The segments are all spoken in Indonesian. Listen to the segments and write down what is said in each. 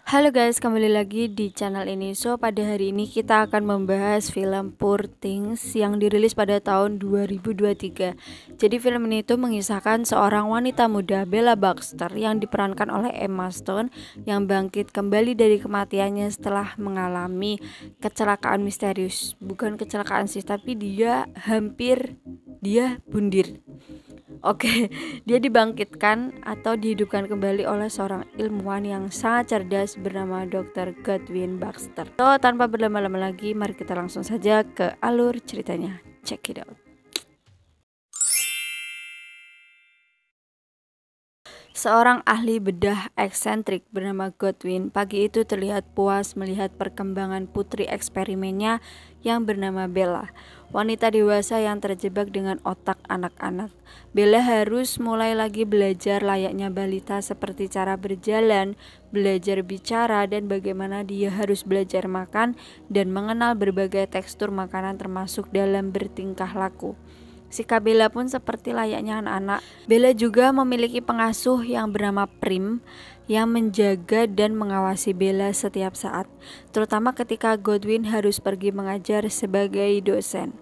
Halo guys, kembali lagi di channel ini. Pada hari ini kita akan membahas film Poor Things yang dirilis pada tahun 2023. Jadi film ini tuh mengisahkan seorang wanita muda, Bella Baxter, yang diperankan oleh Emma Stone, yang bangkit kembali dari kematiannya setelah mengalami kecelakaan misterius. Bukan kecelakaan sih, tapi dia bundir. Oke, dia dibangkitkan atau dihidupkan kembali oleh seorang ilmuwan yang sangat cerdas bernama Dr. Godwin Baxter. Tanpa berlama-lama lagi, mari kita langsung saja ke alur ceritanya. Check it out. Seorang ahli bedah eksentrik bernama Godwin pagi itu terlihat puas melihat perkembangan putri eksperimennya yang bernama Bella, wanita dewasa yang terjebak dengan otak anak-anak. Bella harus mulai lagi belajar layaknya balita, seperti cara berjalan, belajar bicara, dan bagaimana dia harus belajar makan dan mengenal berbagai tekstur makanan termasuk dalam bertingkah laku. Sikap Bella pun seperti layaknya anak-anak. Bella juga memiliki pengasuh yang bernama Prim yang menjaga dan mengawasi Bella setiap saat, terutama ketika Godwin harus pergi mengajar sebagai dosen.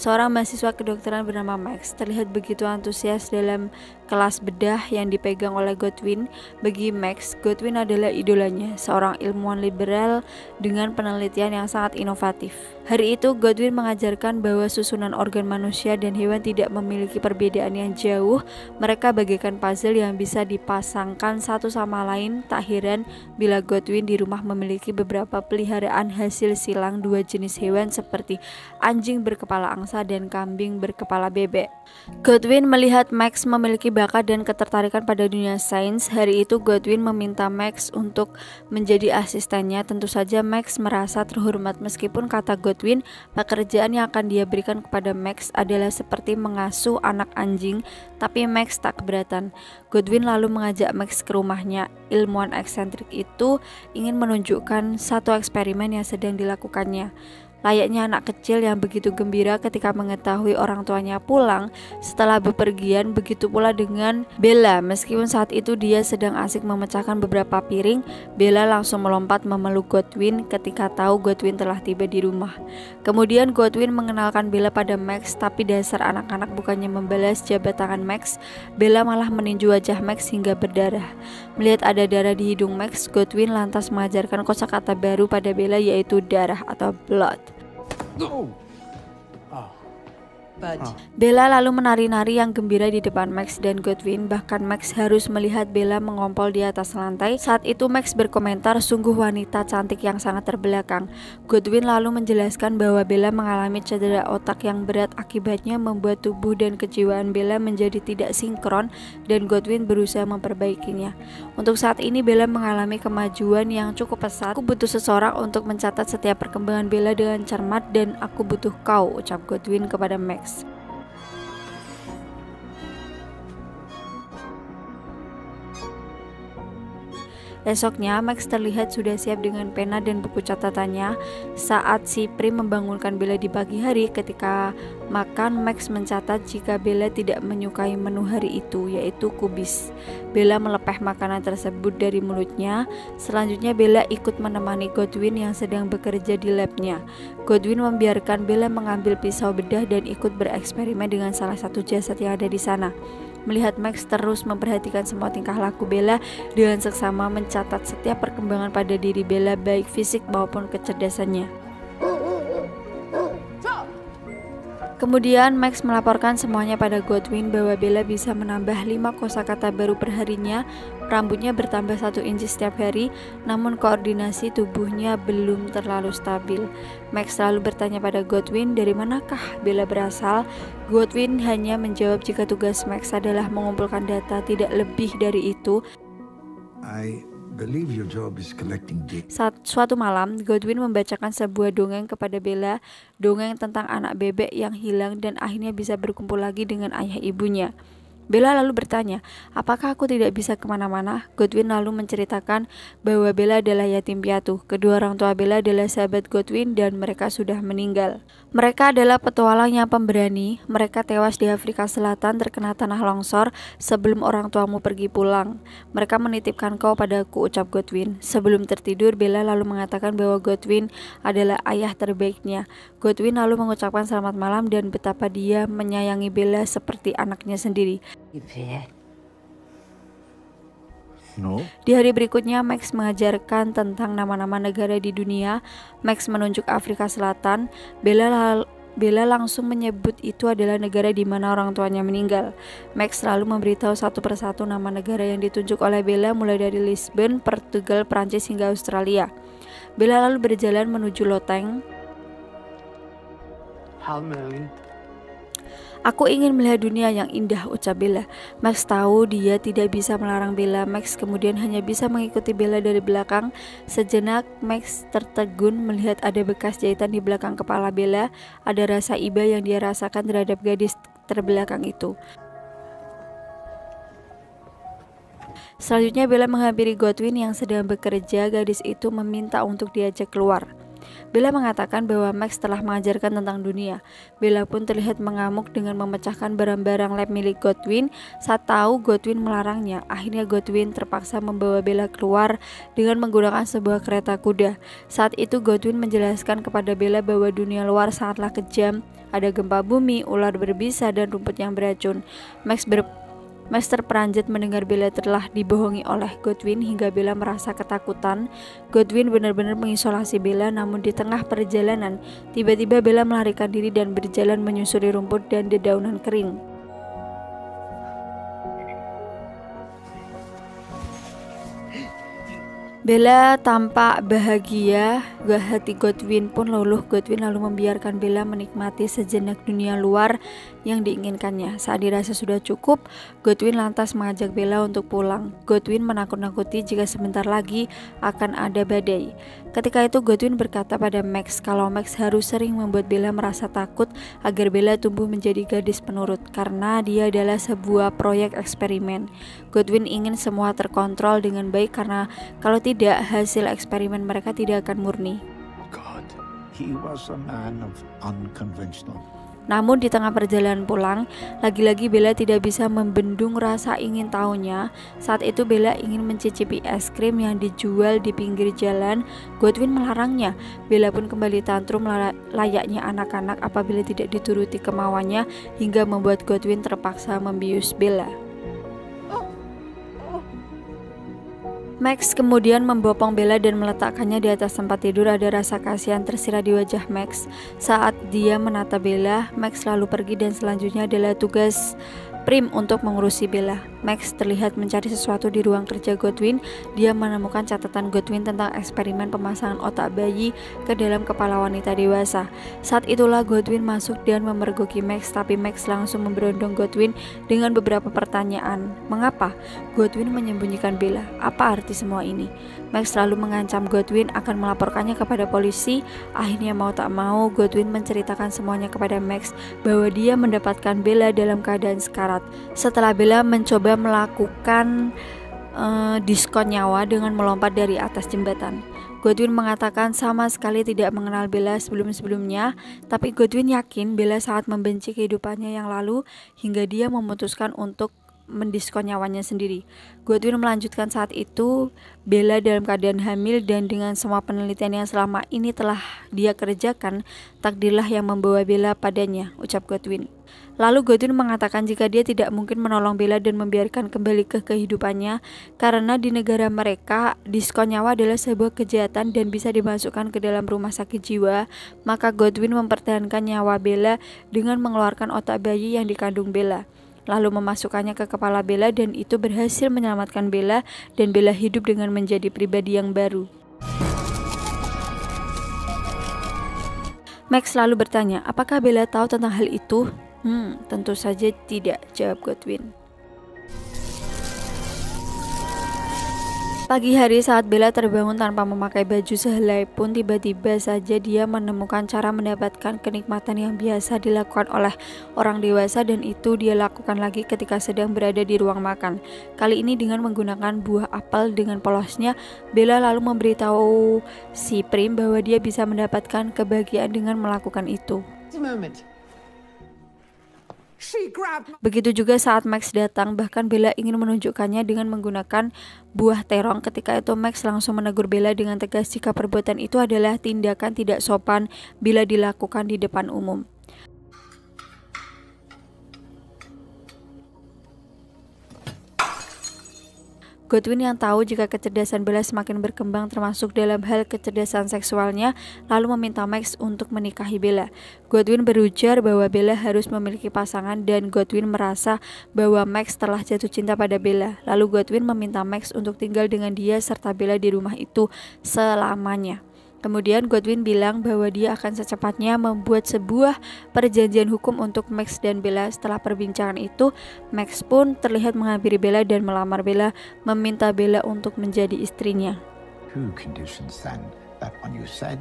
Seorang mahasiswa kedokteran bernama Max terlihat begitu antusias dalam kelas bedah yang dipegang oleh Godwin. Bagi Max, Godwin adalah idolanya, seorang ilmuwan liberal dengan penelitian yang sangat inovatif. Hari itu, Godwin mengajarkan bahwa susunan organ manusia dan hewan tidak memiliki perbedaan yang jauh. Mereka bagaikan puzzle yang bisa dipasangkan satu sama lain. Tak heran bila Godwin di rumah memiliki beberapa peliharaan hasil silang dua jenis hewan seperti anjing berkepala angsa dan kambing berkepala bebek. Godwin melihat Max memiliki bakat dan ketertarikan pada dunia sains. Hari itu Godwin meminta Max untuk menjadi asistennya. Tentu saja Max merasa terhormat, meskipun kata Godwin, pekerjaan yang akan dia berikan kepada Max adalah seperti mengasuh anak anjing, tapi Max tak keberatan. Godwin lalu mengajak Max ke rumahnya. Ilmuwan eksentrik itu ingin menunjukkan satu eksperimen yang sedang dilakukannya. Layaknya anak kecil yang begitu gembira ketika mengetahui orang tuanya pulang setelah bepergian, begitu pula dengan Bella. Meskipun saat itu dia sedang asik memecahkan beberapa piring, Bella langsung melompat memeluk Godwin ketika tahu Godwin telah tiba di rumah. Kemudian Godwin mengenalkan Bella pada Max, tapi dasar anak-anak bukannya membalas jabat tangan Max, Bella malah meninju wajah Max hingga berdarah. Melihat ada darah di hidung Max, Godwin lantas mengajarkan kosakata baru pada Bella, yaitu darah atau blood. Bella lalu menari-nari yang gembira di depan Max dan Godwin. Bahkan Max harus melihat Bella mengompol di atas lantai. Saat itu Max berkomentar, "Sungguh wanita cantik yang sangat terbelakang." Godwin lalu menjelaskan bahwa Bella mengalami cedera otak yang berat, akibatnya membuat tubuh dan kejiwaan Bella menjadi tidak sinkron, dan Godwin berusaha memperbaikinya. Untuk saat ini Bella mengalami kemajuan yang cukup pesat. "Aku butuh seseorang untuk mencatat setiap perkembangan Bella dengan cermat, dan aku butuh kau," ucap Godwin kepada Max. Esoknya, Max terlihat sudah siap dengan pena dan buku catatannya. Saat si Prim membangunkan Bella di pagi hari ketika makan, Max mencatat jika Bella tidak menyukai menu hari itu, yaitu kubis. Bella melepeh makanan tersebut dari mulutnya. Selanjutnya, Bella ikut menemani Godwin yang sedang bekerja di labnya. Godwin membiarkan Bella mengambil pisau bedah dan ikut bereksperimen dengan salah satu jasad yang ada di sana. Melihat Max terus memperhatikan semua tingkah laku Bella, dengan seksama mencatat setiap perkembangan pada diri Bella, baik fisik maupun kecerdasannya. Kemudian Max melaporkan semuanya pada Godwin bahwa Bella bisa menambah 5 kosakata baru perharinya, rambutnya bertambah 1 inci setiap hari, namun koordinasi tubuhnya belum terlalu stabil. Max lalu bertanya pada Godwin, dari manakah Bella berasal? Godwin hanya menjawab jika tugas Max adalah mengumpulkan data, tidak lebih dari itu. Saat suatu malam, Godwin membacakan sebuah dongeng kepada Bella, dongeng tentang anak bebek yang hilang dan akhirnya bisa berkumpul lagi dengan ayah ibunya. Bella lalu bertanya, apakah aku tidak bisa kemana-mana? Godwin lalu menceritakan bahwa Bella adalah yatim piatu. Kedua orang tua Bella adalah sahabat Godwin dan mereka sudah meninggal. Mereka adalah petualang yang pemberani. Mereka tewas di Afrika Selatan terkena tanah longsor sebelum orang tuamu pergi pulang. Mereka menitipkan kau padaku, ucap Godwin. Sebelum tertidur, Bella lalu mengatakan bahwa Godwin adalah ayah terbaiknya. Godwin lalu mengucapkan selamat malam dan betapa dia menyayangi Bella seperti anaknya sendiri. No. Di hari berikutnya, Max mengajarkan tentang nama-nama negara di dunia. Max menunjuk Afrika Selatan. Bella langsung menyebut itu adalah negara di mana orang tuanya meninggal. Max selalu memberitahu satu persatu nama negara yang ditunjuk oleh Bella, mulai dari Lisbon, Portugal, Prancis hingga Australia. Bella lalu berjalan menuju loteng. Aku ingin melihat dunia yang indah, ucap Bella. Max tahu dia tidak bisa melarang Bella. Max kemudian hanya bisa mengikuti Bella dari belakang. Sejenak Max tertegun melihat ada bekas jahitan di belakang kepala Bella. Ada rasa iba yang dia rasakan terhadap gadis terbelakang itu. Selanjutnya Bella menghampiri Godwin yang sedang bekerja. Gadis itu meminta untuk diajak keluar. Bella mengatakan bahwa Max telah mengajarkan tentang dunia. Bella pun terlihat mengamuk dengan memecahkan barang-barang lab milik Godwin. Saat tahu Godwin melarangnya, akhirnya Godwin terpaksa membawa Bella keluar dengan menggunakan sebuah kereta kuda. Saat itu Godwin menjelaskan kepada Bella bahwa dunia luar sangatlah kejam. Ada gempa bumi, ular berbisa, dan rumput yang beracun. Max terperanjat mendengar Bella telah dibohongi oleh Godwin hingga Bella merasa ketakutan. Godwin benar-benar mengisolasi Bella, namun di tengah perjalanan, tiba-tiba Bella melarikan diri dan berjalan menyusuri rumput dan dedaunan kering. Bella tampak bahagia. Hati Godwin pun luluh. Godwin lalu membiarkan Bella menikmati sejenak dunia luar yang diinginkannya. Saat dirasa sudah cukup, Godwin lantas mengajak Bella untuk pulang. Godwin menakut-nakuti jika sebentar lagi akan ada badai. Ketika itu Godwin berkata pada Max kalau Max harus sering membuat Bella merasa takut agar Bella tumbuh menjadi gadis penurut, karena dia adalah sebuah proyek eksperimen. Godwin ingin semua terkontrol dengan baik, karena kalau tidak, hasil eksperimen mereka tidak akan murni. God, he was a man of unconventional. Namun di tengah perjalanan pulang, lagi-lagi Bella tidak bisa membendung rasa ingin tahunya. Saat itu Bella ingin mencicipi es krim yang dijual di pinggir jalan. Godwin melarangnya. Bella pun kembali tantrum layaknya anak-anak apabila tidak dituruti kemauannya, hingga membuat Godwin terpaksa membius Bella. Max kemudian membopong Bella dan meletakkannya di atas tempat tidur. Ada rasa kasihan tersirat di wajah Max saat dia menata Bella. Max lalu pergi dan selanjutnya adalah tugas Prim untuk mengurusi Bella. Max terlihat mencari sesuatu di ruang kerja Godwin. Dia menemukan catatan Godwin tentang eksperimen pemasangan otak bayi ke dalam kepala wanita dewasa. Saat itulah Godwin masuk dan memergoki Max, tapi Max langsung memberondong Godwin dengan beberapa pertanyaan. Mengapa Godwin menyembunyikan Bella? Apa arti semua ini? Max selalu mengancam Godwin akan melaporkannya kepada polisi. Akhirnya mau tak mau Godwin menceritakan semuanya kepada Max bahwa dia mendapatkan Bella dalam keadaan sekarat. Setelah Bella mencoba melakukan diskon nyawa dengan melompat dari atas jembatan. Godwin mengatakan sama sekali tidak mengenal Bella sebelum-sebelumnya, tapi Godwin yakin Bella sangat membenci kehidupannya yang lalu hingga dia memutuskan untuk mendiskon nyawanya sendiri. Godwin melanjutkan saat itu Bella dalam keadaan hamil, dan dengan semua penelitian yang selama ini telah dia kerjakan, takdirlah yang membawa Bella padanya, ucap Godwin. Lalu Godwin mengatakan jika dia tidak mungkin menolong Bella dan membiarkan kembali ke kehidupannya, karena di negara mereka diskon nyawa adalah sebuah kejahatan dan bisa dimasukkan ke dalam rumah sakit jiwa, maka Godwin mempertahankan nyawa Bella dengan mengeluarkan otak bayi yang dikandung Bella, lalu memasukkannya ke kepala Bella, dan itu berhasil menyelamatkan Bella, dan Bella hidup dengan menjadi pribadi yang baru. Max lalu bertanya, apakah Bella tahu tentang hal itu? Tentu saja tidak, jawab Godwin. Pagi hari saat Bella terbangun tanpa memakai baju sehelai pun, tiba-tiba saja dia menemukan cara mendapatkan kenikmatan yang biasa dilakukan oleh orang dewasa, dan itu dia lakukan lagi ketika sedang berada di ruang makan. Kali ini dengan menggunakan buah apel dengan polosnya, Bella lalu memberitahu si Prim bahwa dia bisa mendapatkan kebahagiaan dengan melakukan itu. Begitu juga saat Max datang, bahkan Bella ingin menunjukkannya dengan menggunakan buah terong. Ketika itu Max langsung menegur Bella dengan tegas jika perbuatan itu adalah tindakan tidak sopan bila dilakukan di depan umum. Godwin yang tahu jika kecerdasan Bella semakin berkembang termasuk dalam hal kecerdasan seksualnya, lalu meminta Max untuk menikahi Bella. Godwin berujar bahwa Bella harus memiliki pasangan dan Godwin merasa bahwa Max telah jatuh cinta pada Bella. Lalu Godwin meminta Max untuk tinggal dengan dia serta Bella di rumah itu selamanya. Kemudian Godwin bilang bahwa dia akan secepatnya membuat sebuah perjanjian hukum untuk Max dan Bella. Setelah perbincangan itu, Max pun terlihat menghampiri Bella dan melamar Bella, meminta Bella untuk menjadi istrinya. Two conditions then, that one you said.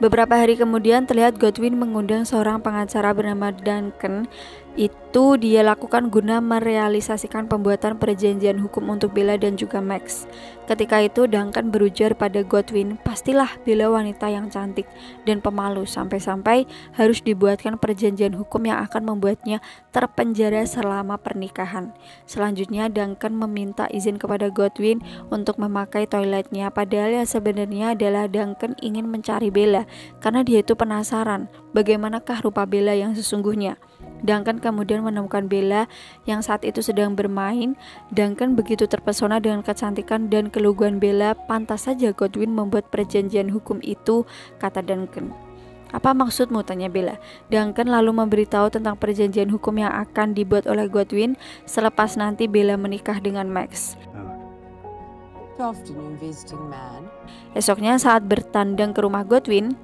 Beberapa hari kemudian terlihat Godwin mengundang seorang pengacara bernama Duncan. Itu dia lakukan guna merealisasikan pembuatan perjanjian hukum untuk Bella dan juga Max. Ketika itu Duncan berujar pada Godwin, pastilah Bella wanita yang cantik dan pemalu sampai-sampai harus dibuatkan perjanjian hukum yang akan membuatnya terpenjara selama pernikahan. Selanjutnya Duncan meminta izin kepada Godwin untuk memakai toiletnya, padahal yang sebenarnya adalah Duncan ingin mencari Bella karena dia itu penasaran bagaimanakah rupa Bella yang sesungguhnya. Duncan kemudian menemukan Bella yang saat itu sedang bermain. Duncan begitu terpesona dengan kecantikan dan keluguan Bella, pantas saja Godwin membuat perjanjian hukum itu, kata Duncan. Apa maksudmu? Tanya Bella. Duncan lalu memberitahu tentang perjanjian hukum yang akan dibuat oleh Godwin selepas nanti Bella menikah dengan Max. Esoknya saat bertandang ke rumah Godwin,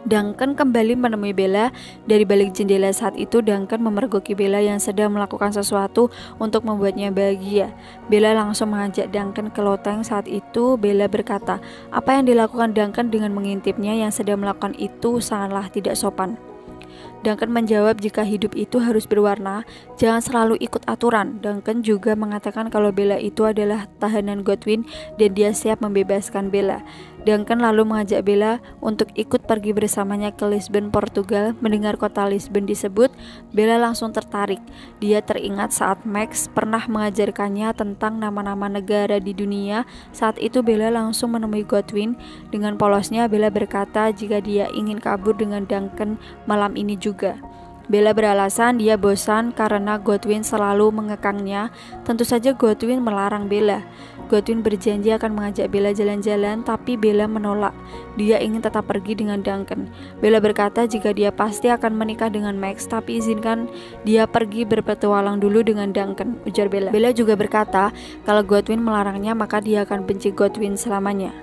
Duncan kembali menemui Bella dari balik jendela. Saat itu Duncan memergoki Bella yang sedang melakukan sesuatu untuk membuatnya bahagia. Bella langsung mengajak Duncan ke loteng. Saat itu Bella berkata, apa yang dilakukan Duncan dengan mengintipnya yang sedang melakukan itu sangatlah tidak sopan. Duncan menjawab jika hidup itu harus berwarna, jangan selalu ikut aturan. Duncan juga mengatakan kalau Bella itu adalah tahanan Godwin dan dia siap membebaskan Bella. Duncan lalu mengajak Bella untuk ikut pergi bersamanya ke Lisbon, Portugal. Mendengar kota Lisbon disebut, Bella langsung tertarik. Dia teringat saat Max pernah mengajarkannya tentang nama-nama negara di dunia. Saat itu Bella langsung menemui Godwin. Dengan polosnya Bella berkata jika dia ingin kabur dengan Duncan malam ini juga. Bella beralasan dia bosan karena Godwin selalu mengekangnya. Tentu saja Godwin melarang Bella. Godwin berjanji akan mengajak Bella jalan-jalan, tapi Bella menolak. Dia ingin tetap pergi dengan Duncan. Bella berkata jika dia pasti akan menikah dengan Max, tapi izinkan dia pergi berpetualang dulu dengan Duncan, ujar Bella. Bella juga berkata kalau Godwin melarangnya maka dia akan benci Godwin selamanya.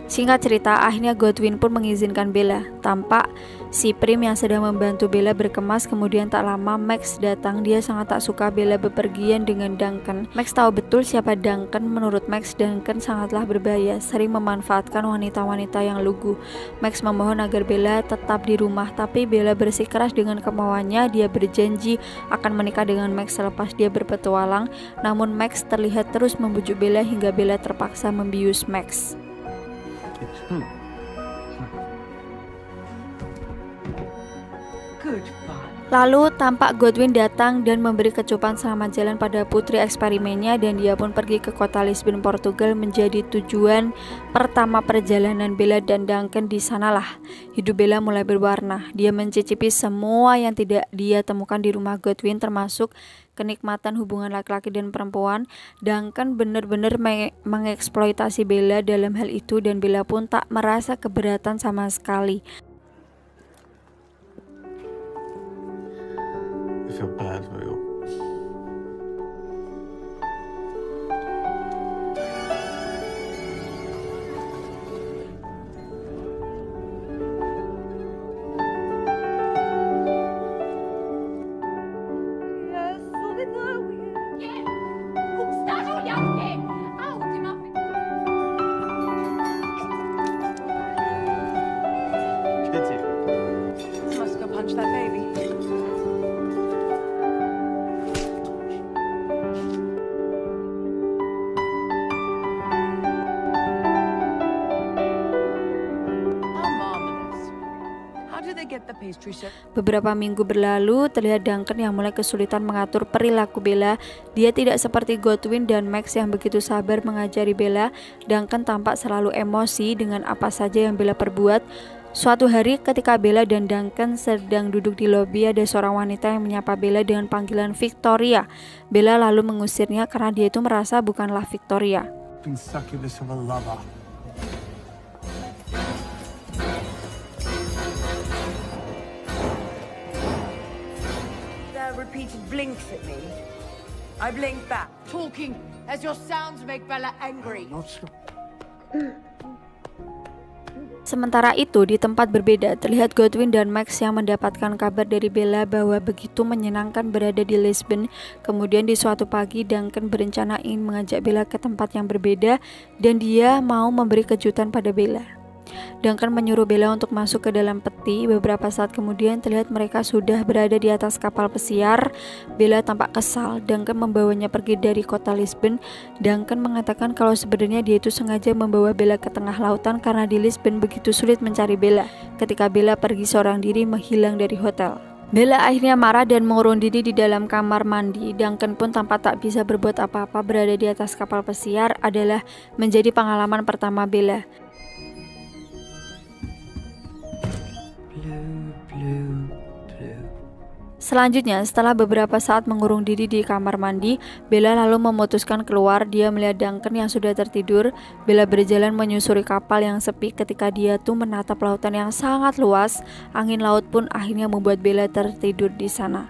Singkat cerita, akhirnya Godwin pun mengizinkan Bella. Tampak si Prim yang sedang membantu Bella berkemas. Kemudian tak lama Max datang. Dia sangat tak suka Bella bepergian dengan Duncan. Max tahu betul siapa Duncan. Menurut Max, Duncan sangatlah berbahaya, sering memanfaatkan wanita-wanita yang lugu. Max memohon agar Bella tetap di rumah, tapi Bella bersikeras dengan kemauannya. Dia berjanji akan menikah dengan Max selepas dia berpetualang. Namun Max terlihat terus membujuk Bella hingga Bella terpaksa membius Max. Lalu tampak Godwin datang dan memberi kecupan selamat jalan pada putri eksperimennya, dan dia pun pergi ke kota Lisbon, Portugal menjadi tujuan pertama perjalanan Bella dan Duncan. Di sanalah hidup Bella mulai berwarna. Dia mencicipi semua yang tidak dia temukan di rumah Godwin, termasuk kenikmatan hubungan laki-laki dan perempuan. Duncan benar-benar mengeksploitasi Bella dalam hal itu, dan Bella pun tak merasa keberatan sama sekali. I feel bad for you. get the pastry chef. Beberapa minggu berlalu, terlihat Duncan yang mulai kesulitan mengatur perilaku Bella. Dia tidak seperti Godwin dan Max yang begitu sabar mengajari Bella. Duncan tampak selalu emosi dengan apa saja yang Bella perbuat. Suatu hari ketika Bella dan Duncan sedang duduk di lobi, ada seorang wanita yang menyapa Bella dengan panggilan Victoria. Bella lalu mengusirnya karena dia itu merasa bukanlah Victoria. Been succubus of a lover. Repeated blinks at me. I blink back, talking as your sounds make Bella angry. Sementara itu, di tempat berbeda, terlihat Godwin dan Max yang mendapatkan kabar dari Bella bahwa begitu menyenangkan berada di Lisbon. Kemudian di suatu pagi, Duncan berencana ingin mengajak Bella ke tempat yang berbeda dan dia mau memberi kejutan pada Bella. Duncan menyuruh Bella untuk masuk ke dalam peti. Beberapa saat kemudian terlihat mereka sudah berada di atas kapal pesiar. Bella tampak kesal. Duncan membawanya pergi dari kota Lisbon. Duncan mengatakan kalau sebenarnya dia itu sengaja membawa Bella ke tengah lautan karena di Lisbon begitu sulit mencari Bella. Ketika Bella pergi seorang diri menghilang dari hotel. Bella akhirnya marah dan mengurung diri di dalam kamar mandi. Duncan pun tampak tak bisa berbuat apa-apa. Berada di atas kapal pesiar adalah menjadi pengalaman pertama Bella. Selanjutnya, setelah beberapa saat mengurung diri di kamar mandi, Bella lalu memutuskan keluar. Dia melihat Duncan yang sudah tertidur. Bella berjalan menyusuri kapal yang sepi. Ketika dia tuh menatap lautan yang sangat luas, angin laut pun akhirnya membuat Bella tertidur di sana.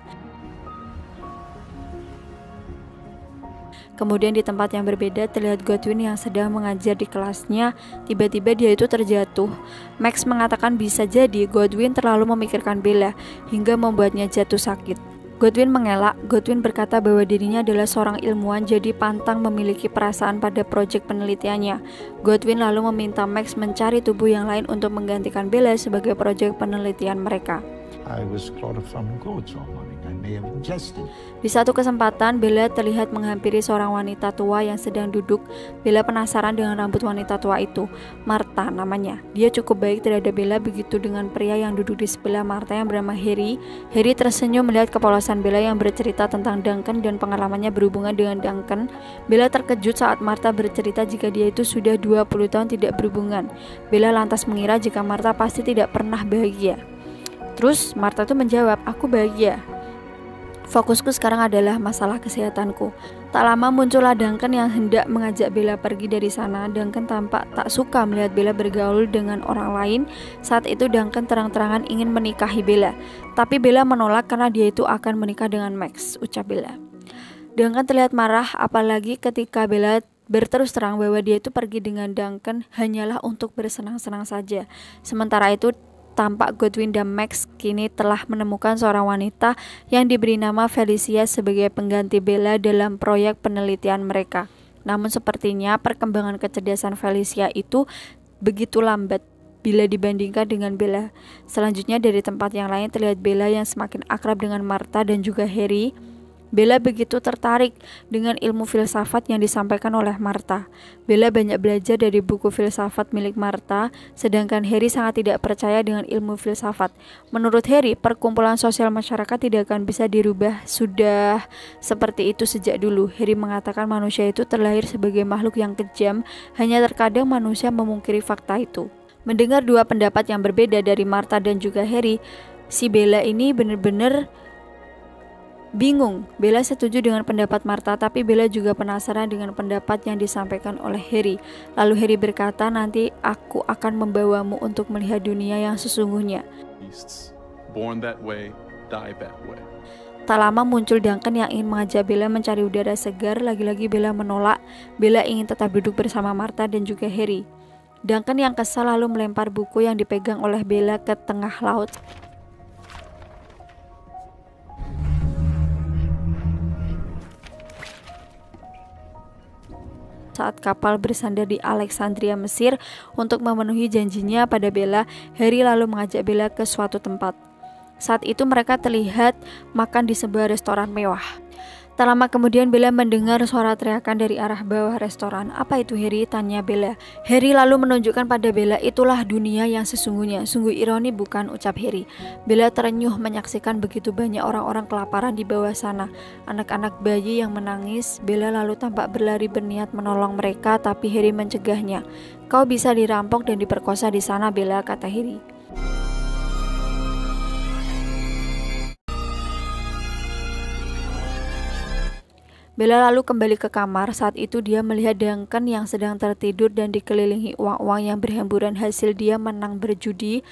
Kemudian di tempat yang berbeda terlihat Godwin yang sedang mengajar di kelasnya. Tiba-tiba dia itu terjatuh. Max mengatakan bisa jadi Godwin terlalu memikirkan Bella hingga membuatnya jatuh sakit. Godwin mengelak. Godwin berkata bahwa dirinya adalah seorang ilmuwan, jadi pantang memiliki perasaan pada proyek penelitiannya. Godwin lalu meminta Max mencari tubuh yang lain untuk menggantikan Bella sebagai proyek penelitian mereka. I was chloroform goats all morning. I may have ingested. Di satu kesempatan, Bella terlihat menghampiri seorang wanita tua yang sedang duduk. Bella penasaran dengan rambut wanita tua itu. Martha namanya. Dia cukup baik terhadap Bella, begitu dengan pria yang duduk di sebelah Martha yang bernama Harry. Harry tersenyum melihat kepolosan Bella yang bercerita tentang Duncan dan pengalamannya berhubungan dengan Duncan. Bella terkejut saat Martha bercerita jika dia itu sudah 20 tahun tidak berhubungan. Bella lantas mengira jika Martha pasti tidak pernah bahagia. Terus Martha tuh menjawab, aku bahagia. Fokusku sekarang adalah masalah kesehatanku. Tak lama muncullah Duncan yang hendak mengajak Bella pergi dari sana. Duncan tampak tak suka melihat Bella bergaul dengan orang lain. Saat itu Duncan terang-terangan ingin menikahi Bella. Tapi Bella menolak karena dia itu akan menikah dengan Max, ucap Bella. Duncan terlihat marah, apalagi ketika Bella berterus terang bahwa dia itu pergi dengan Duncan hanyalah untuk bersenang-senang saja. Sementara itu tampak Godwin dan Max kini telah menemukan seorang wanita yang diberi nama Felicia sebagai pengganti Bella dalam proyek penelitian mereka. Namun sepertinya perkembangan kecerdasan Felicia itu begitu lambat bila dibandingkan dengan Bella. Selanjutnya dari tempat yang lain terlihat Bella yang semakin akrab dengan Martha dan juga Harry. Bella begitu tertarik dengan ilmu filsafat yang disampaikan oleh Martha. Bella banyak belajar dari buku filsafat milik Martha, sedangkan Harry sangat tidak percaya dengan ilmu filsafat. Menurut Harry, perkumpulan sosial masyarakat tidak akan bisa dirubah, sudah seperti itu sejak dulu. Harry mengatakan manusia itu terlahir sebagai makhluk yang kejam, hanya terkadang manusia memungkiri fakta itu. Mendengar dua pendapat yang berbeda dari Martha dan juga Harry, si Bella ini benar-benar bingung. Bella setuju dengan pendapat Martha, tapi Bella juga penasaran dengan pendapat yang disampaikan oleh Harry. Lalu Harry berkata, nanti aku akan membawamu untuk melihat dunia yang sesungguhnya. Born that way, die that way. Tak lama muncul Duncan yang ingin mengajak Bella mencari udara segar. Lagi-lagi Bella menolak. Bella ingin tetap duduk bersama Martha dan juga Harry. Duncan yang kesal lalu melempar buku yang dipegang oleh Bella ke tengah laut. Saat kapal bersandar di Alexandria, Mesir untuk memenuhi janjinya pada Bella, Harry lalu mengajak Bella ke suatu tempat. Saat itu mereka terlihat makan di sebuah restoran mewah. Tak lama kemudian Bella mendengar suara teriakan dari arah bawah restoran. "Apa itu, Harry?" tanya Bella. Harry lalu menunjukkan pada Bella, "Itulah dunia yang sesungguhnya." "Sungguh ironi bukan?" ucap Harry. Bella terenyuh menyaksikan begitu banyak orang-orang kelaparan di bawah sana. Anak-anak bayi yang menangis. Bella lalu tampak berlari berniat menolong mereka, tapi Harry mencegahnya. "Kau bisa dirampok dan diperkosa di sana, Bella," kata Harry. Bella lalu kembali ke kamar. Saat itu dia melihat Duncan yang sedang tertidur dan dikelilingi uang-uang yang berhamburan hasil dia menang berjudi.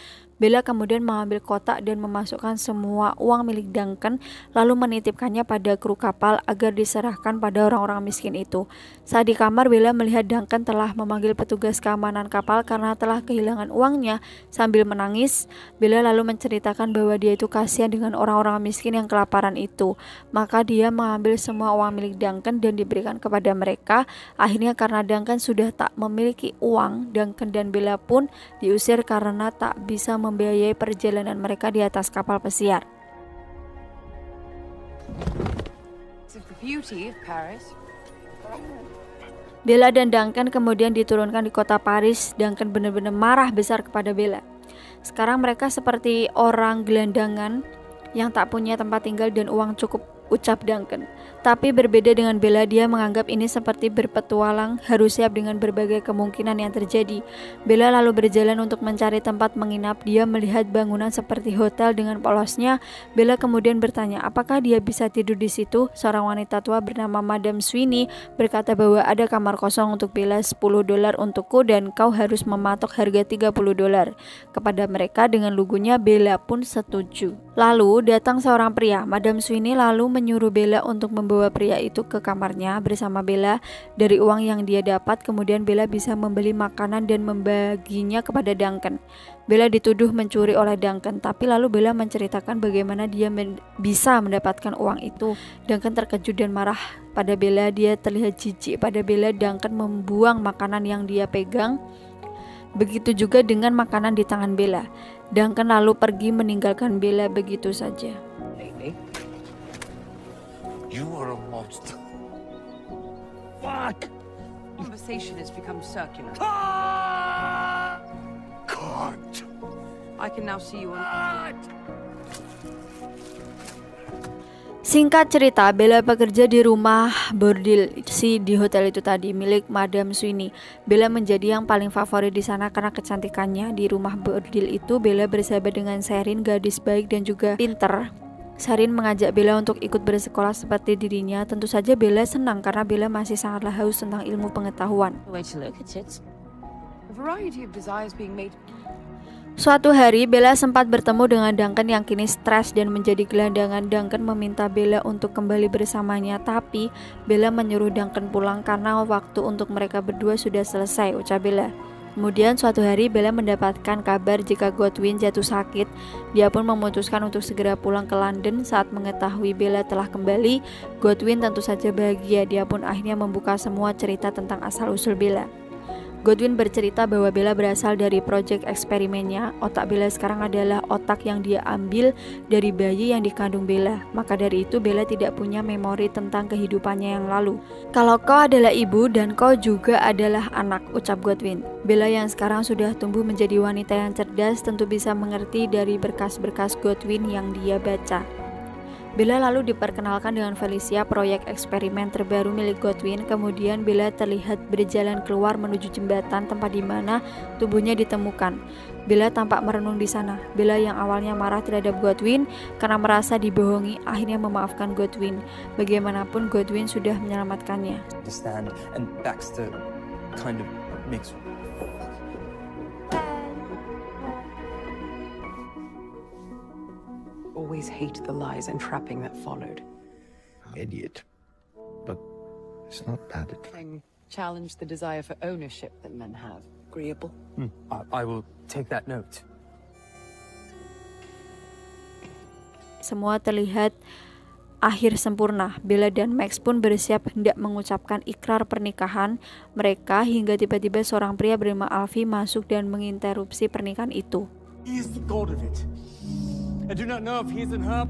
Bella kemudian mengambil kotak dan memasukkan semua uang milik Duncan, lalu menitipkannya pada kru kapal agar diserahkan pada orang-orang miskin itu. Saat di kamar, Bella melihat Duncan telah memanggil petugas keamanan kapal karena telah kehilangan uangnya. Sambil menangis, Bella lalu menceritakan bahwa dia itu kasihan dengan orang-orang miskin yang kelaparan itu. Maka dia mengambil semua uang milik Duncan dan diberikan kepada mereka. Akhirnya karena Duncan sudah tak memiliki uang, Duncan dan Bella pun diusir karena tak bisa membiayai perjalanan mereka di atas kapal pesiar. Bella dan Duncan kemudian diturunkan di kota Paris. Duncan benar-benar marah besar kepada Bella. Sekarang mereka seperti orang gelandangan yang tak punya tempat tinggal dan uang cukup, ucap Duncan. Tapi berbeda dengan Bella, dia menganggap ini seperti berpetualang, harus siap dengan berbagai kemungkinan yang terjadi. Bella lalu berjalan untuk mencari tempat menginap. Dia melihat bangunan seperti hotel dengan polosnya. Bella kemudian bertanya, apakah dia bisa tidur di situ? Seorang wanita tua bernama Madame Sweeney berkata bahwa ada kamar kosong untuk Bella, $10 untukku dan kau harus mematok harga $30. Kepada mereka dengan lugunya, Bella pun setuju. Lalu datang seorang pria. Madame Sweeney lalu menyuruh Bella untuk membawa pria itu ke kamarnya bersama Bella. Dari uang yang dia dapat, kemudian Bella bisa membeli makanan dan membaginya kepada Duncan. Bella dituduh mencuri oleh Duncan, tapi lalu Bella menceritakan bagaimana dia bisa mendapatkan uang itu. Duncan terkejut dan marah pada Bella. Dia terlihat jijik pada Bella. Duncan membuang makanan yang dia pegang. Begitu juga dengan makanan di tangan Bella. Duncan lalu pergi meninggalkan Bella begitu saja. You are a monster. Fuck! Conversation has become circular. God! I can now see you on... Singkat cerita, Bella bekerja di rumah bordil di hotel itu tadi, milik Madame Sweeney. Bella menjadi yang paling favorit di sana karena kecantikannya. Di rumah bordil itu, Bella bersahabat dengan Sherin, gadis baik dan juga pinter. Sherin mengajak Bella untuk ikut bersekolah seperti dirinya. Tentu saja Bella senang karena Bella masih sangatlah haus tentang ilmu pengetahuan. Suatu hari, Bella sempat bertemu dengan Duncan yang kini stres dan menjadi gelandangan. Duncan meminta Bella untuk kembali bersamanya, tapi Bella menyuruh Duncan pulang karena waktu untuk mereka berdua sudah selesai, ucap Bella. Kemudian suatu hari Bella mendapatkan kabar jika Godwin jatuh sakit. Dia pun memutuskan untuk segera pulang ke London. Saat mengetahui Bella telah kembali, Godwin tentu saja bahagia. Dia pun akhirnya membuka semua cerita tentang asal-usul Bella. Godwin bercerita bahwa Bella berasal dari proyek eksperimennya. Otak Bella sekarang adalah otak yang dia ambil dari bayi yang dikandung Bella. Maka dari itu Bella tidak punya memori tentang kehidupannya yang lalu. Kalau kau adalah ibu dan kau juga adalah anak, ucap Godwin. Bella yang sekarang sudah tumbuh menjadi wanita yang cerdas tentu bisa mengerti dari berkas-berkas Godwin yang dia baca. Bella lalu diperkenalkan dengan Felicia, proyek eksperimen terbaru milik Godwin. Kemudian Bella terlihat berjalan keluar menuju jembatan tempat di mana tubuhnya ditemukan. Bella tampak merenung di sana. Bella yang awalnya marah terhadap Godwin karena merasa dibohongi, akhirnya memaafkan Godwin. Bagaimanapun Godwin sudah menyelamatkannya. And Baxter kind of makes always hated the lies and trapping that followed. Idiot. But it's not bad at Challenge the desire for ownership that men have. Agreeable? I will take that note. Semua terlihat akhir sempurna. Bella dan Max pun bersiap hendak mengucapkan ikrar pernikahan mereka hingga tiba-tiba seorang pria bernama Alfie masuk dan menginterupsi pernikahan itu. He is the god of it. I do not know if he is in her.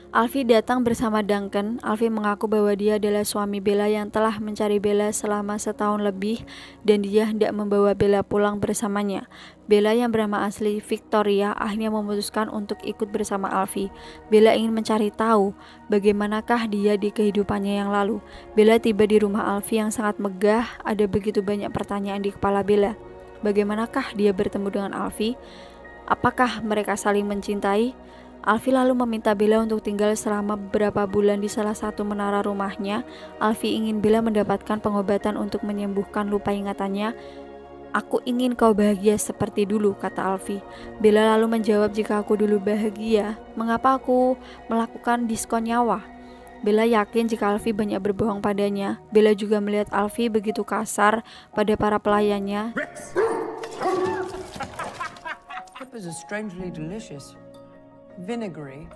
Alfie datang bersama Duncan. Alfie mengaku bahwa dia adalah suami Bella yang telah mencari Bella selama setahun lebih dan dia hendak membawa Bella pulang bersamanya. Bella yang bernama asli Victoria akhirnya memutuskan untuk ikut bersama Alfie. Bella ingin mencari tahu bagaimanakah dia di kehidupannya yang lalu. Bella tiba di rumah Alfie yang sangat megah. Ada begitu banyak pertanyaan di kepala Bella. Bagaimanakah dia bertemu dengan Alfie? Apakah mereka saling mencintai? Alfie lalu meminta Bella untuk tinggal selama beberapa bulan di salah satu menara rumahnya. Alfie ingin Bella mendapatkan pengobatan untuk menyembuhkan lupa ingatannya. Aku ingin kau bahagia seperti dulu, kata Alfie. Bella lalu menjawab, jika aku dulu bahagia, mengapa aku melakukan diskon nyawa? Bella yakin jika Alfie banyak berbohong padanya. Bella juga melihat Alfie begitu kasar pada para pelayannya. Peppers are strangely delicious. Vinegary.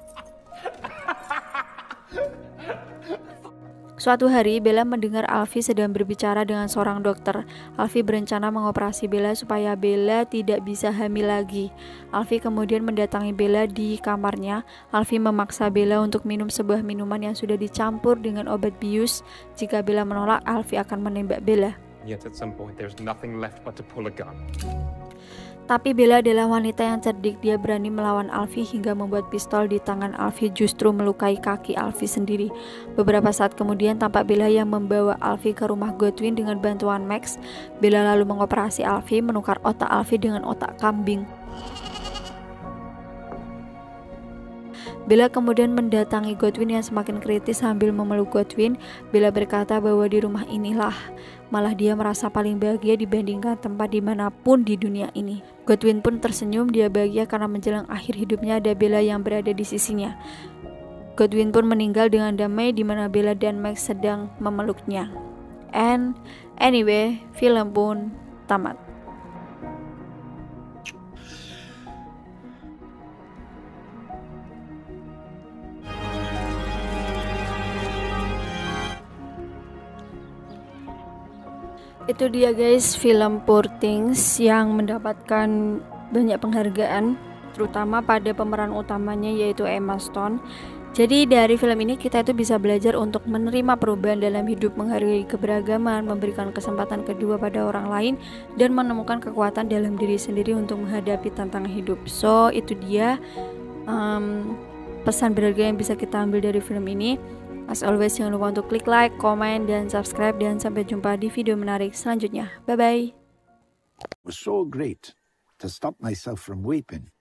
Suatu hari, Bella mendengar Alfie sedang berbicara dengan seorang dokter. Alfie berencana mengoperasi Bella supaya Bella tidak bisa hamil lagi. Alfie kemudian mendatangi Bella di kamarnya. Alfie memaksa Bella untuk minum sebuah minuman yang sudah dicampur dengan obat bius. Jika Bella menolak, Alfie akan menembak Bella. Yet at some point there's nothing left but to pull a gun. Tapi Bella adalah wanita yang cerdik. Dia berani melawan Alfie hingga membuat pistol di tangan Alfie justru melukai kaki Alfie sendiri. Beberapa saat kemudian tampak Bella yang membawa Alfie ke rumah Godwin dengan bantuan Max. Bella lalu mengoperasi Alfie, menukar otak Alfie dengan otak kambing. Bella kemudian mendatangi Godwin yang semakin kritis sambil memeluk Godwin. Bella berkata bahwa di rumah inilah malah dia merasa paling bahagia dibandingkan tempat dimanapun di dunia ini. Godwin pun tersenyum, dia bahagia karena menjelang akhir hidupnya ada Bella yang berada di sisinya. Godwin pun meninggal dengan damai di mana Bella dan Max sedang memeluknya. And anyway, film pun tamat. Itu dia guys, film Poor Things yang mendapatkan banyak penghargaan, terutama pada pemeran utamanya yaitu Emma Stone. Jadi dari film ini kita itu bisa belajar untuk menerima perubahan dalam hidup, menghargai keberagaman, memberikan kesempatan kedua pada orang lain, dan menemukan kekuatan dalam diri sendiri untuk menghadapi tantangan hidup. So itu dia pesan berharga yang bisa kita ambil dari film ini. As always, jangan lupa untuk klik like, komen, dan subscribe. Dan sampai jumpa di video menarik selanjutnya. Bye-bye. It was so great to stop myself from weeping.